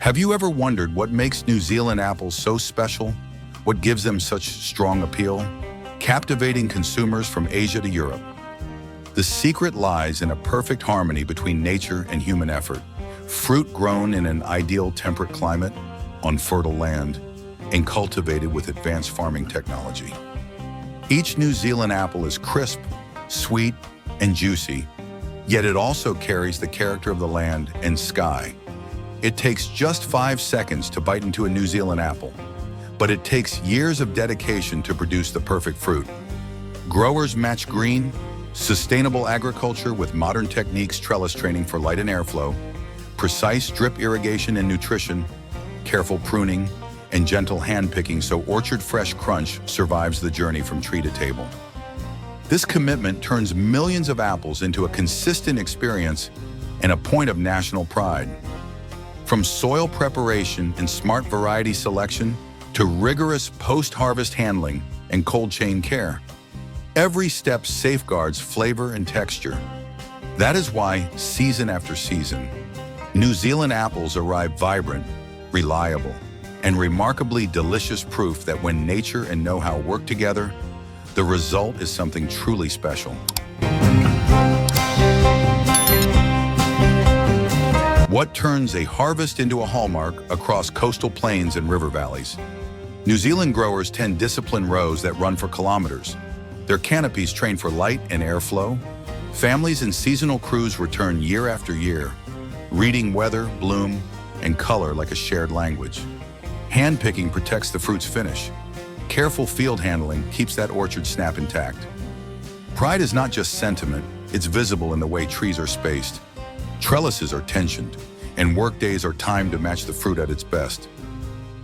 Have you ever wondered what makes New Zealand apples so special? What gives them such strong appeal? Captivating consumers from Asia to Europe. The secret lies in a perfect harmony between nature and human effort. Fruit grown in an ideal temperate climate, on fertile land, and cultivated with advanced farming technology. Each New Zealand apple is crisp, sweet, and juicy, yet it also carries the character of the land and sky. It takes just 5 seconds to bite into a New Zealand apple, but it takes years of dedication to produce the perfect fruit. Growers match green, sustainable agriculture with modern techniques, trellis training for light and airflow, precise drip irrigation and nutrition, careful pruning, and gentle hand picking so orchard fresh crunch survives the journey from tree to table. This commitment turns millions of apples into a consistent experience and a point of national pride. From soil preparation and smart variety selection to rigorous post-harvest handling and cold chain care, every step safeguards flavor and texture. That is why, season after season, New Zealand apples arrive vibrant, reliable, and remarkably delicious, proof that when nature and know-how work together, the result is something truly special. What turns a harvest into a hallmark across coastal plains and river valleys? New Zealand growers tend disciplined rows that run for kilometers. Their canopies train for light and airflow. Families and seasonal crews return year after year, reading weather, bloom, and color like a shared language. Hand-picking protects the fruit's finish. Careful field handling keeps that orchard snap intact. Pride is not just sentiment, it's visible in the way trees are spaced. Trellises are tensioned, and workdays are timed to match the fruit at its best.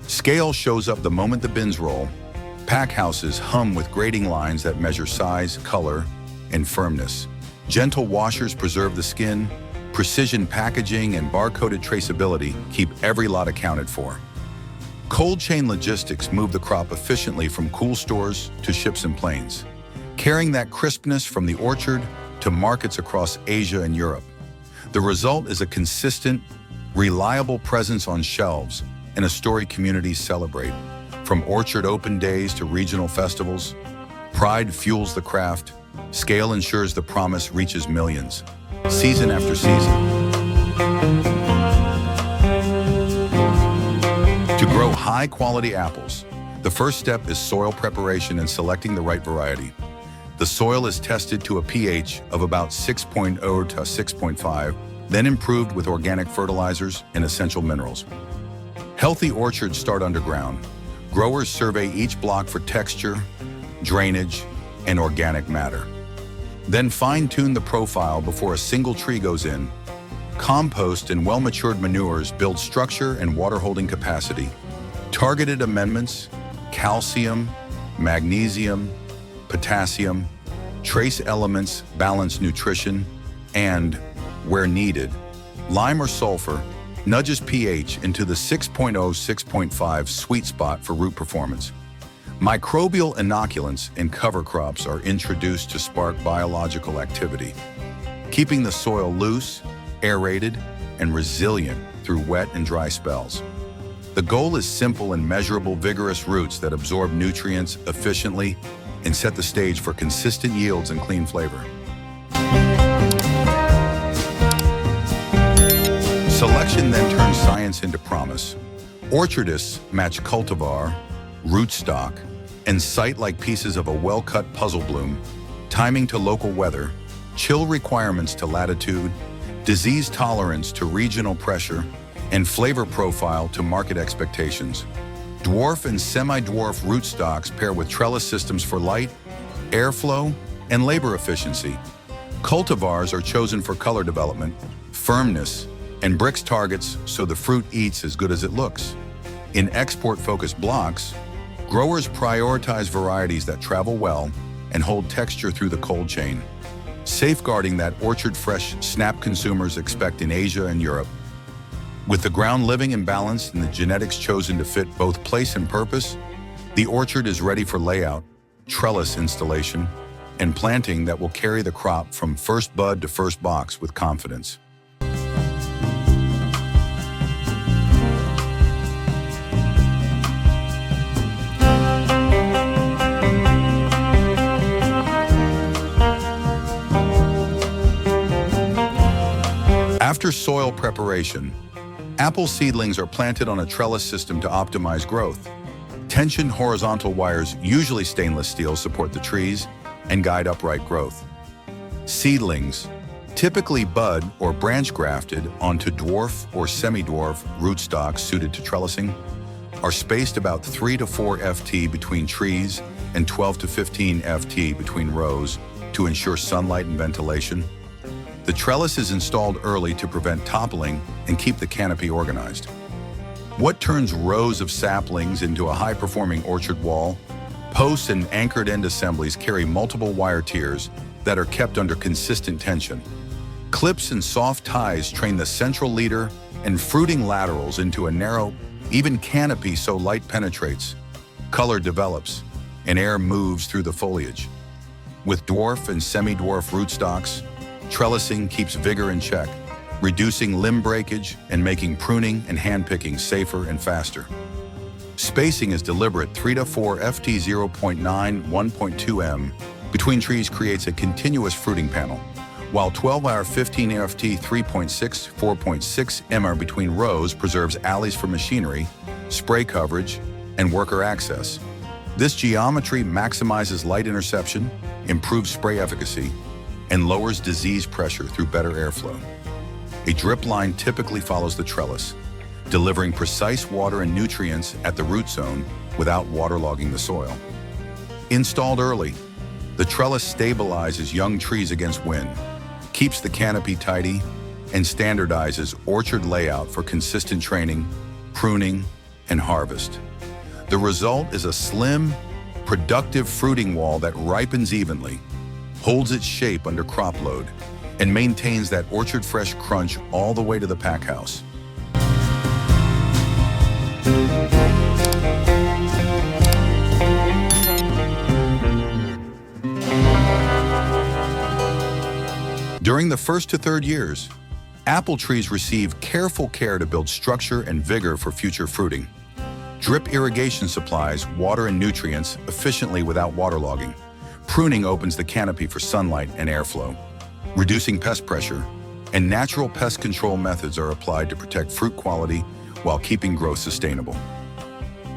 Scale shows up the moment the bins roll. Pack houses hum with grading lines that measure size, color, and firmness. Gentle washers preserve the skin. Precision packaging and bar-coded traceability keep every lot accounted for. Cold chain logistics move the crop efficiently from cool stores to ships and planes, carrying that crispness from the orchard to markets across Asia and Europe. The result is a consistent, reliable presence on shelves and a story communities celebrate. From orchard open days to regional festivals, pride fuels the craft, scale ensures the promise reaches millions, season after season. To grow high-quality apples, the first step is soil preparation and selecting the right variety. The soil is tested to a pH of about 6.0 to 6.5, then improved with organic fertilizers and essential minerals. Healthy orchards start underground. Growers survey each block for texture, drainage, and organic matter. Then fine-tune the profile before a single tree goes in. Compost and well-matured manures build structure and water-holding capacity. Targeted amendments, calcium, magnesium, potassium, trace elements balance nutrition, and, where needed, lime or sulfur nudges pH into the 6.0, 6.5 sweet spot for root performance. Microbial inoculants in cover crops are introduced to spark biological activity, keeping the soil loose, aerated, and resilient through wet and dry spells. The goal is simple and measurable: vigorous roots that absorb nutrients efficiently and set the stage for consistent yields and clean flavor. Selection then turns science into promise. Orchardists match cultivar, rootstock, and site like pieces of a well-cut puzzle bloom, timing to local weather, chill requirements to latitude, disease tolerance to regional pressure, and flavor profile to market expectations. Dwarf and semi-dwarf rootstocks pair with trellis systems for light, airflow, and labor efficiency. Cultivars are chosen for color development, firmness, and bricks targets so the fruit eats as good as it looks. In export-focused blocks, growers prioritize varieties that travel well and hold texture through the cold chain, safeguarding that orchard-fresh snap consumers expect in Asia and Europe. With the ground living in balance and the genetics chosen to fit both place and purpose, the orchard is ready for layout, trellis installation, and planting that will carry the crop from first bud to first box with confidence. After soil preparation, apple seedlings are planted on a trellis system to optimize growth. Tensioned horizontal wires, usually stainless steel, support the trees and guide upright growth. Seedlings, typically bud or branch grafted onto dwarf or semi-dwarf rootstocks suited to trellising, are spaced about 3 to 4 ft between trees and 12 to 15 ft between rows to ensure sunlight and ventilation. The trellis is installed early to prevent toppling and keep the canopy organized. What turns rows of saplings into a high-performing orchard wall? Posts and anchored end assemblies carry multiple wire tiers that are kept under consistent tension. Clips and soft ties train the central leader and fruiting laterals into a narrow, even canopy so light penetrates, color develops, and air moves through the foliage. With dwarf and semi-dwarf rootstocks, trellising keeps vigor in check, reducing limb breakage and making pruning and hand-picking safer and faster. Spacing is deliberate. 3 to 4 ft 0.9, 1.2 m between trees creates a continuous fruiting panel, while 12 15 ft 3.6, 4.6 m between rows preserves alleys for machinery, spray coverage, and worker access. This geometry maximizes light interception, improves spray efficacy, and lowers disease pressure through better airflow. A drip line typically follows the trellis, delivering precise water and nutrients at the root zone without waterlogging the soil. Installed early, the trellis stabilizes young trees against wind, keeps the canopy tidy, and standardizes orchard layout for consistent training, pruning, and harvest. The result is a slim, productive fruiting wall that ripens evenly, holds its shape under crop load, and maintains that orchard fresh crunch all the way to the pack house. During the first to third years, apple trees receive careful care to build structure and vigor for future fruiting. Drip irrigation supplies water and nutrients efficiently without waterlogging. Pruning opens the canopy for sunlight and airflow, reducing pest pressure, and natural pest control methods are applied to protect fruit quality while keeping growth sustainable.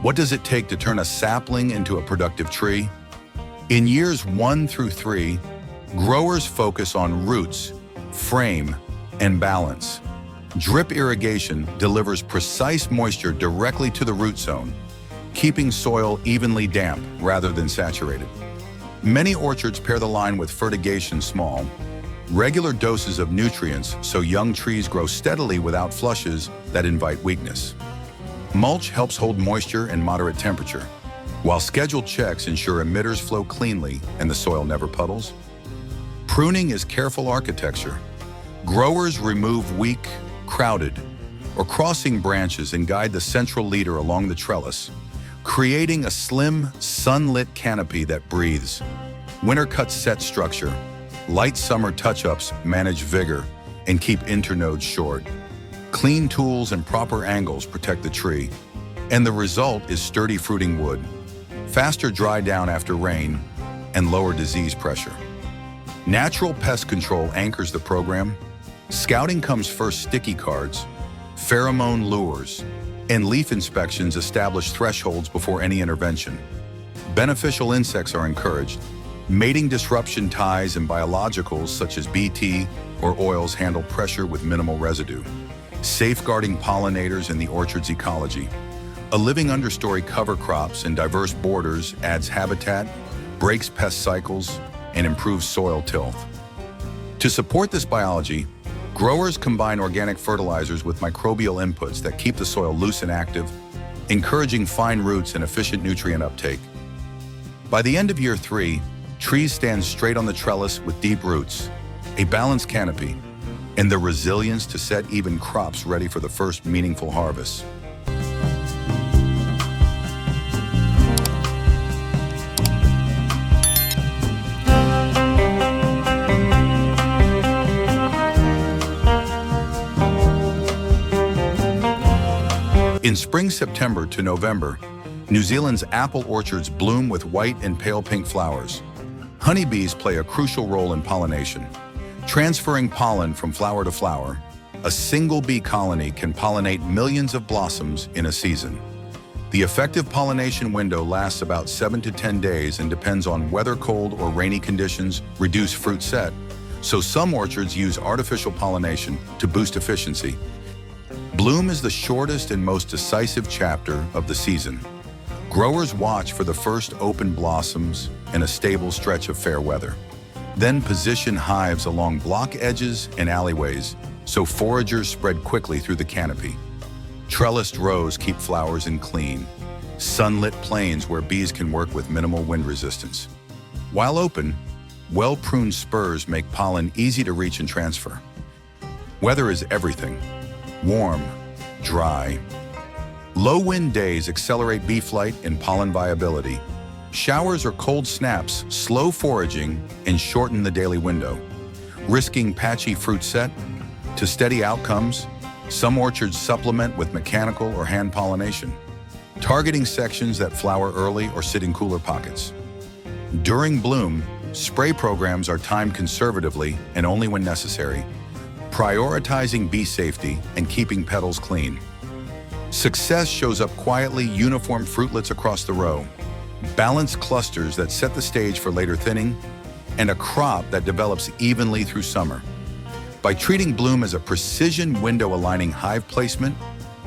What does it take to turn a sapling into a productive tree? In years 1 through 3, growers focus on roots, frame, and balance. Drip irrigation delivers precise moisture directly to the root zone, keeping soil evenly damp rather than saturated. Many orchards pair the line with fertigation small, regular doses of nutrients so young trees grow steadily without flushes that invite weakness. Mulch helps hold moisture and moderate temperature, while scheduled checks ensure emitters flow cleanly and the soil never puddles. Pruning is careful architecture. Growers remove weak, crowded, or crossing branches and guide the central leader along the trellis, creating a slim, sunlit canopy that breathes. Winter cuts set structure. Light summer touch-ups manage vigor and keep internodes short. Clean tools and proper angles protect the tree, and the result is sturdy fruiting wood, faster dry down after rain, and lower disease pressure. Natural pest control anchors the program. Scouting comes first. Sticky cards, pheromone lures, and leaf inspections establish thresholds before any intervention. Beneficial insects are encouraged. Mating disruption ties and biologicals such as Bt or oils handle pressure with minimal residue, safeguarding pollinators and the orchard's ecology. A living understory cover crops and diverse borders adds habitat, breaks pest cycles, and improves soil tilth. To support this biology, growers combine organic fertilizers with microbial inputs that keep the soil loose and active, encouraging fine roots and efficient nutrient uptake. By the end of year 3, trees stand straight on the trellis with deep roots, a balanced canopy, and the resilience to set even crops ready for the first meaningful harvest. In spring, September to November, New Zealand's apple orchards bloom with white and pale pink flowers. Honeybees play a crucial role in pollination, transferring pollen from flower to flower, A single bee colony can pollinate millions of blossoms in a season. The effective pollination window lasts about 7 to 10 days and depends on whether cold or rainy conditions reduce fruit set, so some orchards use artificial pollination to boost efficiency. Bloom is the shortest and most decisive chapter of the season. Growers watch for the first open blossoms and a stable stretch of fair weather. Then position hives along block edges and alleyways so foragers spread quickly through the canopy. Trellised rows keep flowers in clean, sunlit plains where bees can work with minimal wind resistance. While open, well-pruned spurs make pollen easy to reach and transfer. Weather is everything: warm, dry. Low wind days accelerate bee flight and pollen viability. Showers or cold snaps slow foraging and shorten the daily window, risking patchy fruit set. To steady outcomes, some orchards supplement with mechanical or hand pollination, targeting sections that flower early or sit in cooler pockets. During bloom, spray programs are timed conservatively and only when necessary, prioritizing bee safety and keeping petals clean. Success shows up quietly: uniform fruitlets across the row, balanced clusters that set the stage for later thinning, and a crop that develops evenly through summer. By treating bloom as a precision window aligning hive placement,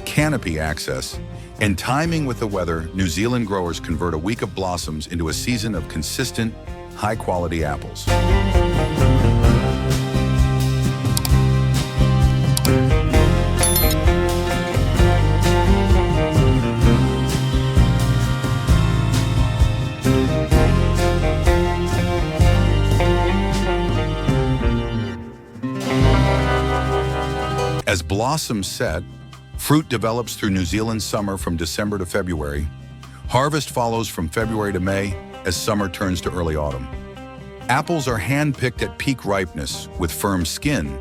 canopy access, and timing with the weather, New Zealand growers convert a week of blossoms into a season of consistent, high-quality apples. As blossoms set, fruit develops through New Zealand's summer from December to February. Harvest follows from February to May as summer turns to early autumn. Apples are hand-picked at peak ripeness with firm skin,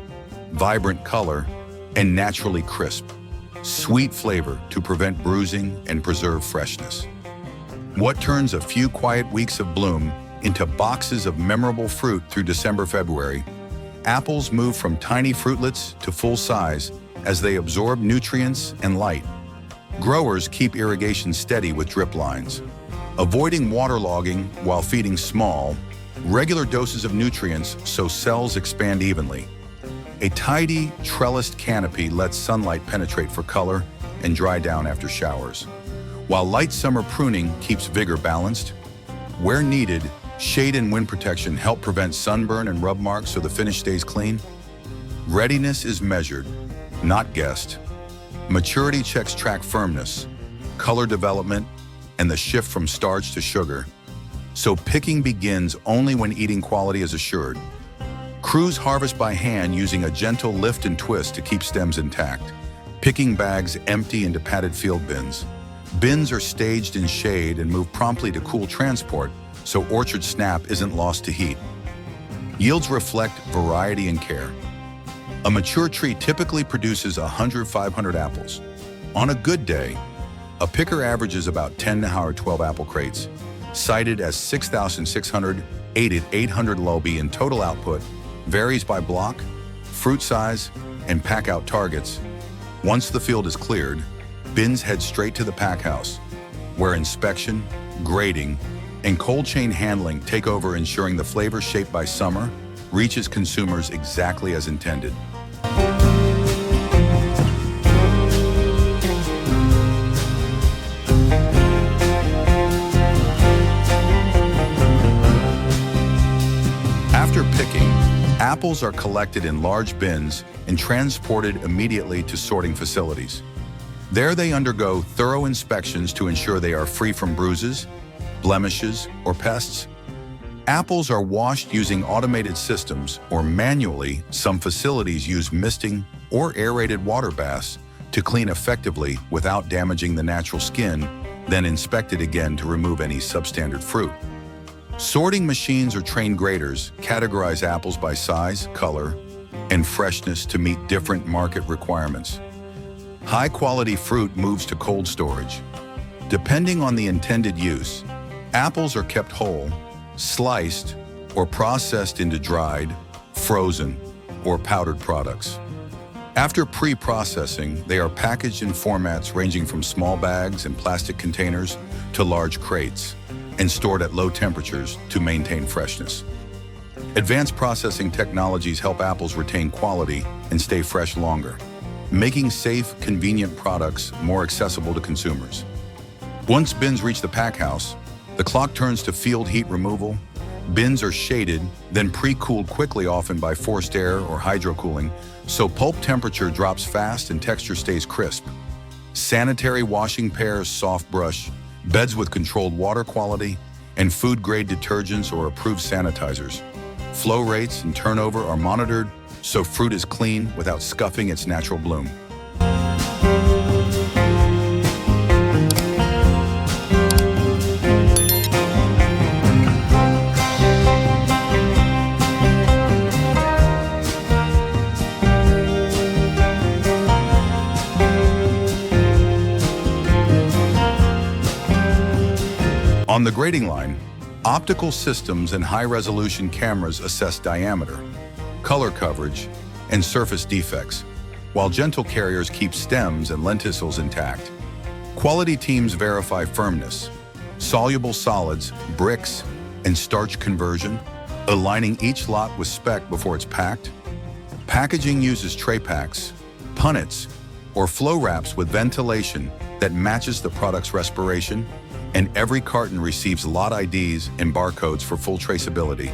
vibrant color, and naturally crisp, sweet flavor to prevent bruising and preserve freshness. What turns a few quiet weeks of bloom into boxes of memorable fruit through December-February? Apples move from tiny fruitlets to full size as they absorb nutrients and light. Growers keep irrigation steady with drip lines, avoiding waterlogging while feeding small, regular doses of nutrients so cells expand evenly. A tidy, trellised canopy lets sunlight penetrate for color and dry down after showers, while light summer pruning keeps vigor balanced. Where needed, shade and wind protection help prevent sunburn and rub marks so the finish stays clean. Readiness is measured, not guessed. Maturity checks track firmness, color development, and the shift from starch to sugar. So picking begins only when eating quality is assured. Crews harvest by hand using a gentle lift and twist to keep stems intact. Picking bags empty into padded field bins. Bins are staged in shade and move promptly to cool transport so orchard snap isn't lost to heat. Yields reflect variety and care. A mature tree typically produces 100-500 apples. On a good day, a picker averages about 10 to 12 apple crates, cited as 6,600, 800 lb in total output, varies by block, fruit size, and pack-out targets. Once the field is cleared, bins head straight to the pack house, where inspection, grading, and cold chain handling take over, ensuring the flavor shaped by summer reaches consumers exactly as intended. After picking, apples are collected in large bins and transported immediately to sorting facilities. There they undergo thorough inspections to ensure they are free from bruises, blemishes, or pests. Apples are washed using automated systems, or manually. Some facilities use misting or aerated water baths to clean effectively without damaging the natural skin, then inspected again to remove any substandard fruit. Sorting machines or trained graders categorize apples by size, color, and freshness to meet different market requirements. High-quality fruit moves to cold storage. Depending on the intended use, apples are kept whole, sliced, or processed into dried, frozen, or powdered products. After pre-processing, they are packaged in formats ranging from small bags and plastic containers to large crates and stored at low temperatures to maintain freshness. Advanced processing technologies help apples retain quality and stay fresh longer, making safe, convenient products more accessible to consumers. Once bins reach the pack house, the clock turns to field heat removal. Bins are shaded, then pre-cooled quickly, often by forced air or hydrocooling, so pulp temperature drops fast and texture stays crisp. Sanitary washing pairs, soft brush, beds with controlled water quality, and food-grade detergents or approved sanitizers. Flow rates and turnover are monitored, so fruit is clean without scuffing its natural bloom. On the grading line, optical systems and high-resolution cameras assess diameter, color coverage, and surface defects, while gentle carriers keep stems and lenticels intact. Quality teams verify firmness, soluble solids, bricks, and starch conversion, aligning each lot with spec before it's packed. Packaging uses tray packs, punnets, or flow wraps with ventilation that matches the product's respiration, and every carton receives lot IDs and barcodes for full traceability.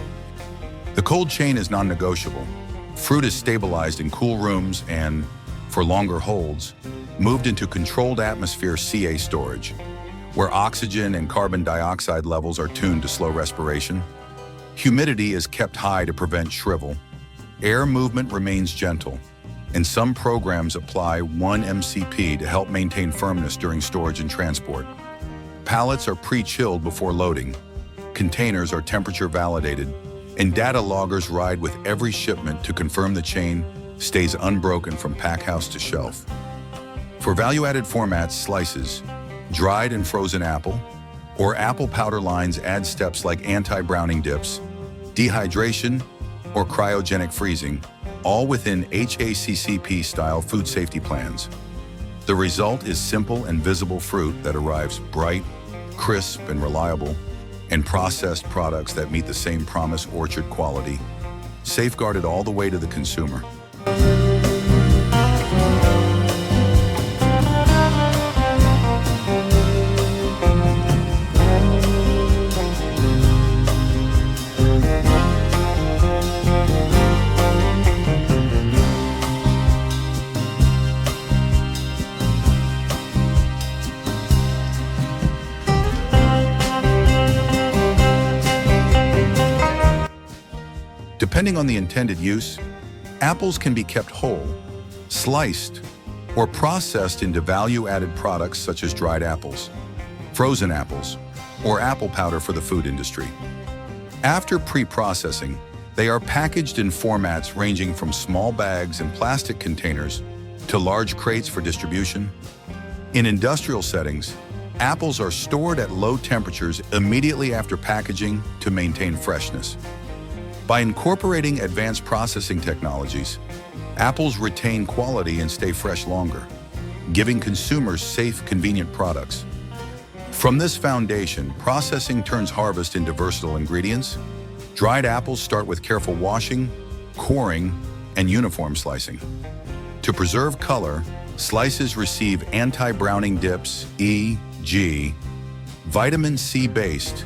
The cold chain is non-negotiable. Fruit is stabilized in cool rooms and, for longer holds, moved into controlled atmosphere CA storage, where oxygen and carbon dioxide levels are tuned to slow respiration. Humidity is kept high to prevent shrivel. Air movement remains gentle, and some programs apply 1 MCP to help maintain firmness during storage and transport. Pallets are pre-chilled before loading, containers are temperature validated, and data loggers ride with every shipment to confirm the chain stays unbroken from pack house to shelf. For value-added formats, slices, dried and frozen apple, or apple powder lines add steps like anti-browning dips, dehydration, or cryogenic freezing, all within HACCP-style food safety plans. The result is simple and visible fruit that arrives bright, crisp, and reliable, and processed products that meet the same promise orchard quality, safeguarded all the way to the consumer. Depending on the intended use, apples can be kept whole, sliced, or processed into value-added products such as dried apples, frozen apples, or apple powder for the food industry. After pre-processing, they are packaged in formats ranging from small bags and plastic containers to large crates for distribution. In industrial settings, apples are stored at low temperatures immediately after packaging to maintain freshness. By incorporating advanced processing technologies, apples retain quality and stay fresh longer, giving consumers safe, convenient products. From this foundation, processing turns harvest into versatile ingredients. Dried apples start with careful washing, coring, and uniform slicing. To preserve color, slices receive anti-browning dips, e.g., vitamin C-based.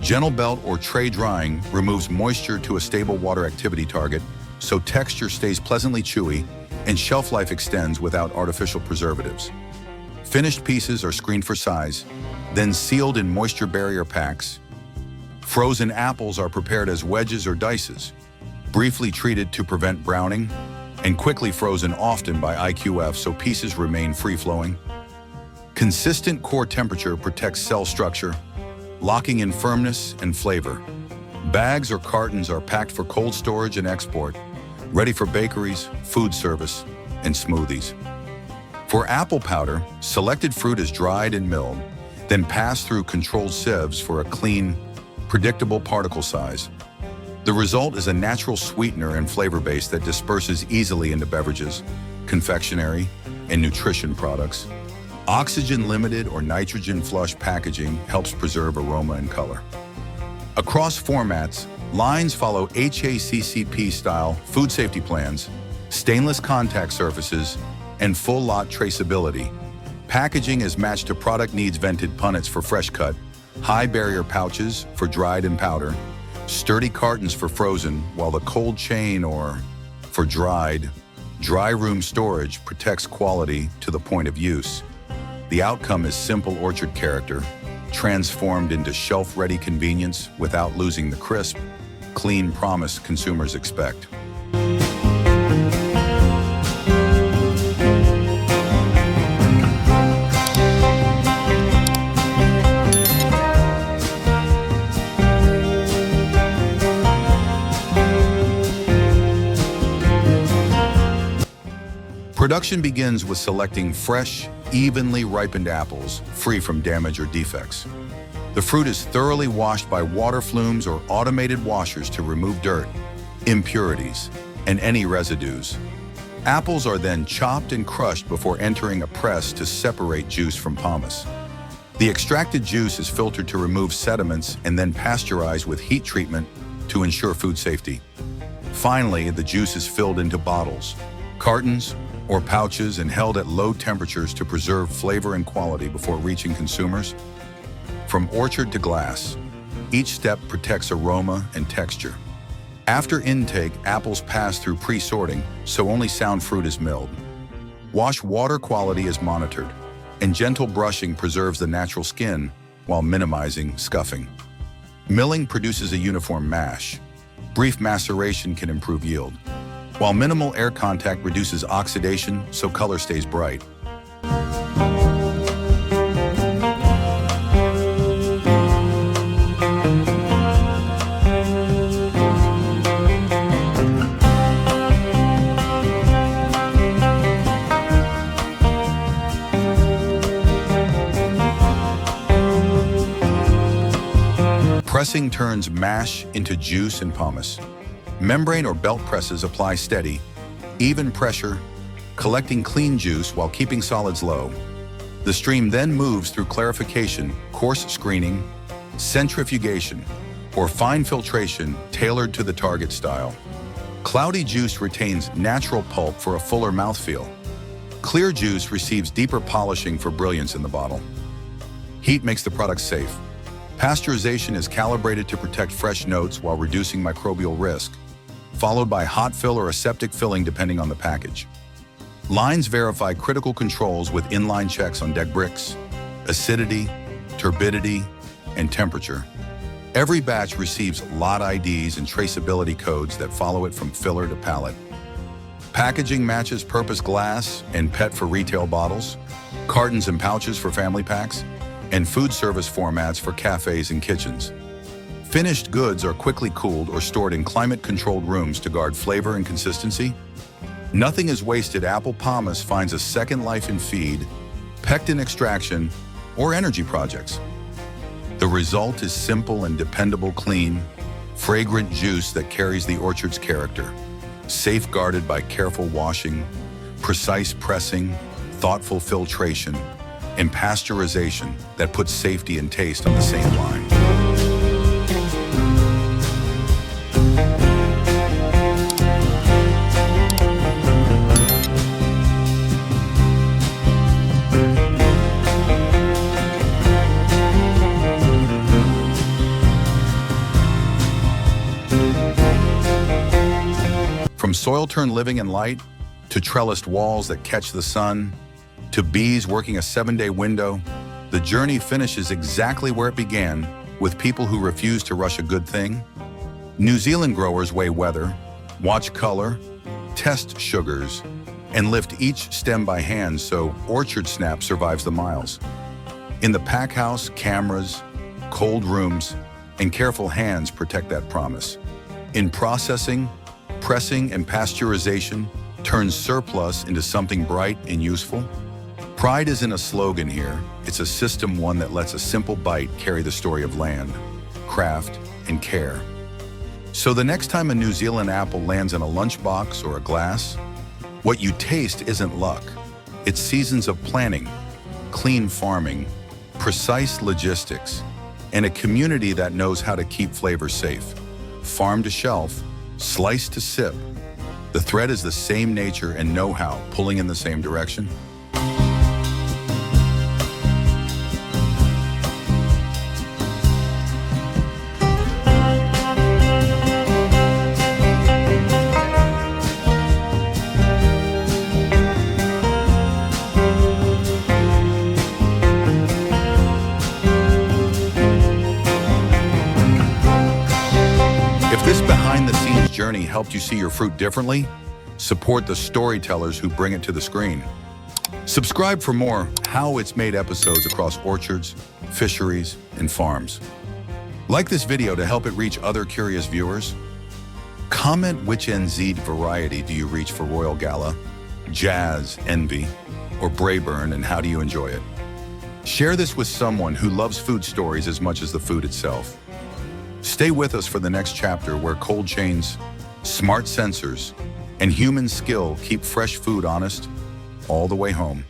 Gentle belt or tray drying removes moisture to a stable water activity target, so texture stays pleasantly chewy and shelf life extends without artificial preservatives. Finished pieces are screened for size, then sealed in moisture barrier packs. Frozen apples are prepared as wedges or dices, briefly treated to prevent browning, and quickly frozen, often by IQF, so pieces remain free-flowing. Consistent core temperature protects cell structure, locking in firmness and flavor. Bags or cartons are packed for cold storage and export, ready for bakeries, food service, and smoothies. For apple powder, selected fruit is dried and milled, then passed through controlled sieves for a clean, predictable particle size. The result is a natural sweetener and flavor base that disperses easily into beverages, confectionery, and nutrition products. Oxygen-limited or nitrogen-flush packaging helps preserve aroma and color. Across formats, lines follow HACCP-style food safety plans, stainless contact surfaces, and full lot traceability. Packaging is matched to product needs: vented punnets for fresh cut, high barrier pouches for dried and powder, sturdy cartons for frozen, while the cold chain or for dry room storage protects quality to the point of use. The outcome is simple orchard character, transformed into shelf-ready convenience without losing the crisp, clean promise consumers expect. Production begins with selecting fresh, evenly ripened apples, free from damage or defects. The fruit is thoroughly washed by water flumes or automated washers to remove dirt, impurities, and any residues. Apples are then chopped and crushed before entering a press to separate juice from pomace. The extracted juice is filtered to remove sediments and then pasteurized with heat treatment to ensure food safety. Finally, the juice is filled into bottles, cartons, or pouches and held at low temperatures to preserve flavor and quality before reaching consumers. From orchard to glass, each step protects aroma and texture. After intake, apples pass through pre-sorting, so only sound fruit is milled. Wash water quality is monitored, and gentle brushing preserves the natural skin while minimizing scuffing. Milling produces a uniform mash. Brief maceration can improve yield, while minimal air contact reduces oxidation so color stays bright. Pressing turns mash into juice and pomace. Membrane or belt presses apply steady, even pressure, collecting clean juice while keeping solids low. The stream then moves through clarification, coarse screening, centrifugation, or fine filtration tailored to the target style. Cloudy juice retains natural pulp for a fuller mouthfeel. Clear juice receives deeper polishing for brilliance in the bottle. Heat makes the product safe. Pasteurization is calibrated to protect fresh notes while reducing microbial risk, followed by hot fill or aseptic filling depending on the package. Lines verify critical controls with inline checks on deck bricks, acidity, turbidity, and temperature. Every batch receives lot IDs and traceability codes that follow it from filler to pallet. Packaging matches purpose glass and PET for retail bottles, cartons and pouches for family packs, and food service formats for cafes and kitchens. Finished goods are quickly cooled or stored in climate-controlled rooms to guard flavor and consistency. Nothing is wasted. Apple pomace finds a second life in feed, pectin extraction, or energy projects. The result is simple and dependable, clean, fragrant juice that carries the orchard's character, safeguarded by careful washing, precise pressing, thoughtful filtration, and pasteurization that puts safety and taste on the same line. From soil-turned living in light, to trellised walls that catch the sun, to bees working a 7-day window, the journey finishes exactly where it began, with people who refuse to rush a good thing. New Zealand growers weigh weather, watch color, test sugars, and lift each stem by hand so Orchard Snap survives the miles. In the pack house, cameras, cold rooms, and careful hands protect that promise. In processing, pressing, and pasteurization turns surplus into something bright and useful. Pride isn't a slogan here, it's a system, one that lets a simple bite carry the story of land, craft, and care. So the next time a New Zealand apple lands in a lunchbox or a glass, What you taste isn't luck. It's seasons of planning, clean farming, precise logistics, and a community that knows how to keep flavor safe. Farm to shelf, slice to sip. The thread is the same nature and know-how pulling in the same direction. If this behind-the-scenes journey helped you see your fruit differently, support the storytellers who bring it to the screen. Subscribe for more How It's Made episodes across orchards, fisheries, and farms. Like this video to help it reach other curious viewers. Comment which NZ variety do you reach for Royal Gala, Jazz, Envy, or Braeburn, and how do you enjoy it? Share this with someone who loves food stories as much as the food itself. Stay with us for the next chapter where cold chains, smart sensors, and human skill keep fresh food honest all the way home.